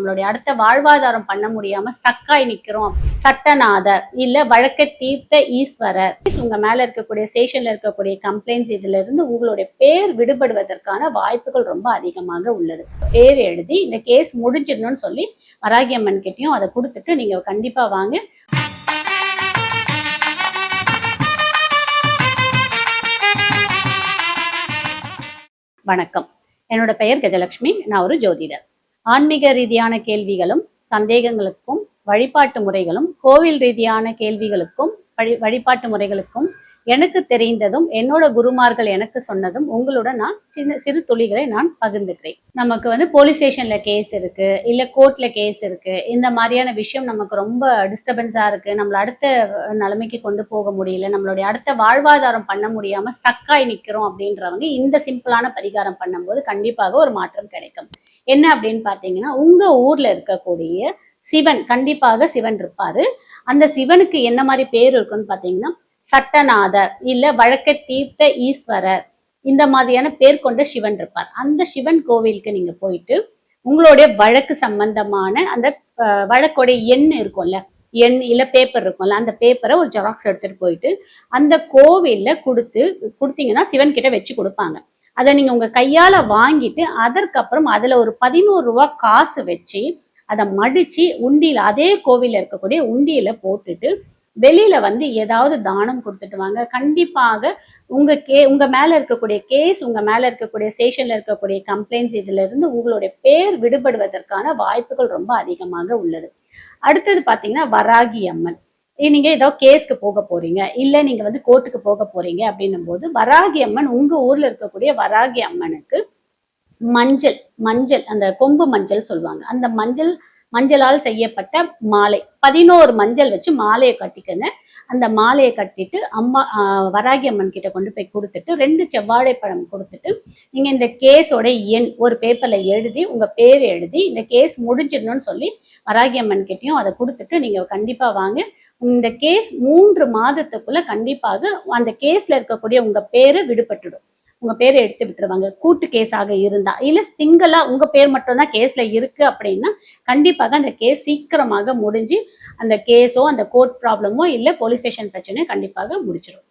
நம்மளுடைய அடுத்த வாழ்வாதாரம் பண்ண முடியாம ஸ்டக்காய் நிக்கிறோம். சட்டநாதர் இல்ல வழக்கை தீர்த்த ஈஸ்வரர், உங்க மேல இருக்கக்கூடிய ஸ்டேஷன்ல இருக்கக்கூடிய கம்ப்ளைண்ட்ஸ் இதுல இருந்து உங்களுடைய பேர் விடுபடுவதற்கான வாய்ப்புகள் ரொம்ப அதிகமாக உள்ளது. பேர் எழுதி இந்த கேஸ் முடிஞ்சிடணும்னு சொல்லி வராகி அம்மன் கிட்டையும் அதை கொடுத்துட்டு நீங்க கண்டிப்பா வாங்க. வணக்கம், என்னோட பெயர் கஜலட்சுமி. நான் ஒரு ஜோதிடர். ஆன்மீக ரீதியான கேள்விகளும் சந்தேகங்களுக்கும் வழிபாட்டு முறைகளும், கோவில் ரீதியான கேள்விகளுக்கும் வழிபாட்டு முறைகளுக்கும் எனக்கு தெரிந்ததும் என்னோட குருமார்கள் எனக்கு சொன்னதும் உங்களுடன் நான் சிறு துளிகளை நான் பகிர்ந்துக்கிறேன். நமக்கு போலீஸ் ஸ்டேஷன்ல கேஸ் இருக்கு, இல்ல கோர்ட்ல கேஸ் இருக்கு, இந்த மாதிரியான விஷயம் நமக்கு ரொம்ப டிஸ்டர்பன்ஸா இருக்கு, நம்மள அடுத்த நிலைமைக்கு கொண்டு போக முடியல, நம்மளுடைய அடுத்த வாழ்வாதாரம் பண்ண முடியாம ஸ்டக்காய் நிக்கிறோம் அப்படின்றவங்க இந்த சிம்பிளான பரிகாரம் பண்ணும்போது கண்டிப்பாக ஒரு மாற்றம் கிடைக்கும். என்ன அப்படின்னு பாத்தீங்கன்னா, உங்க ஊர்ல இருக்கக்கூடிய சிவன், கண்டிப்பாக சிவன் இருப்பாரு. அந்த சிவனுக்கு என்ன மாதிரி பேர் இருக்குன்னு பாத்தீங்கன்னா, சட்டநாதர் இல்ல வழக்கை தீர்த்த ஈஸ்வரர், இந்த மாதிரியான பேர் கொண்ட சிவன் இருப்பார். அந்த சிவன் கோவிலுக்கு நீங்க போயிட்டு உங்களுடைய வழக்கு சம்பந்தமான அந்த வழக்குடைய எண் இருக்கும்ல, எண் இல்ல பேப்பர் இருக்கும்ல, அந்த பேப்பரை ஒரு ஜெராக்ஸ் எடுத்துட்டு போயிட்டு அந்த கோவில்ல கொடுத்தீங்கன்னா சிவன் கிட்ட வச்சு கொடுப்பாங்க. அதை நீங்க உங்க கையால வாங்கிட்டு அதற்கப்புறம் அதுல ஒரு 11 ரூபாய் காசு வச்சு அதை மடிச்சு உண்டியில, அதே கோவில்ல இருக்கக்கூடிய உண்டியில போட்டுட்டு வெளியில ஏதாவது தானம் கொடுத்துட்டு வாங்க. கண்டிப்பாக உங்க மேல இருக்கக்கூடிய கேஸ், உங்க மேல இருக்கக்கூடிய ஸ்டேஷன்ல இருக்கக்கூடிய கம்ப்ளைண்ட்ஸ் இதுல இருந்து உங்களுடைய பேர் விடுபடுவதற்கான வாய்ப்புகள் ரொம்ப அதிகமாக உள்ளது. அடுத்தது பாத்தீங்கன்னா, வராகி அம்மன். நீங்க ஏதோ கேஸ்க்கு போக போறீங்க, இல்ல நீங்க கோர்ட்டுக்கு போக போறீங்க அப்படின்னும் போது வராகி அம்மன், உங்க ஊர்ல இருக்கக்கூடிய வராகி அம்மனுக்கு மஞ்சள் அந்த கொம்பு மஞ்சள் சொல்லுவாங்க, அந்த மஞ்சளால் செய்யப்பட்ட மாலை 11 மஞ்சள் வச்சு மாலையை கட்டிக்கங்க. அந்த மாலையை கட்டிட்டு வராகி அம்மன் கிட்ட கொண்டு போய் கொடுத்துட்டு 2 செவ்வாழை பழம் கொடுத்துட்டு நீங்க இந்த கேஸோட எண் ஒரு பேப்பர்ல எழுதி உங்க பேர் எழுதி இந்த கேஸ் முடிஞ்சிடணும்னு சொல்லி வராகி அம்மன் கிட்டையும் அதை கொடுத்துட்டு நீங்க கண்டிப்பா வாங்க. இந்த கேஸ் 3 மாதத்துக்குள்ள கண்டிப்பாக அந்த கேஸ்ல இருக்கக்கூடிய உங்க பேரு விடுபட்டுடும். உங்க பேரை எடுத்து விட்டுருவாங்க. கூட்டு கேஸாக இருந்தா, இல்ல சிங்கிளா உங்க பேர் மட்டும் தான் கேஸ்ல இருக்கு அப்படின்னா கண்டிப்பாக அந்த கேஸ் சீக்கிரமாக முடிஞ்சு அந்த கேஸோ அந்த கோர்ட் ப்ராப்ளமோ இல்ல போலீஸ் ஸ்டேஷன் பிரச்சனையோ கண்டிப்பாக முடிச்சிடும்.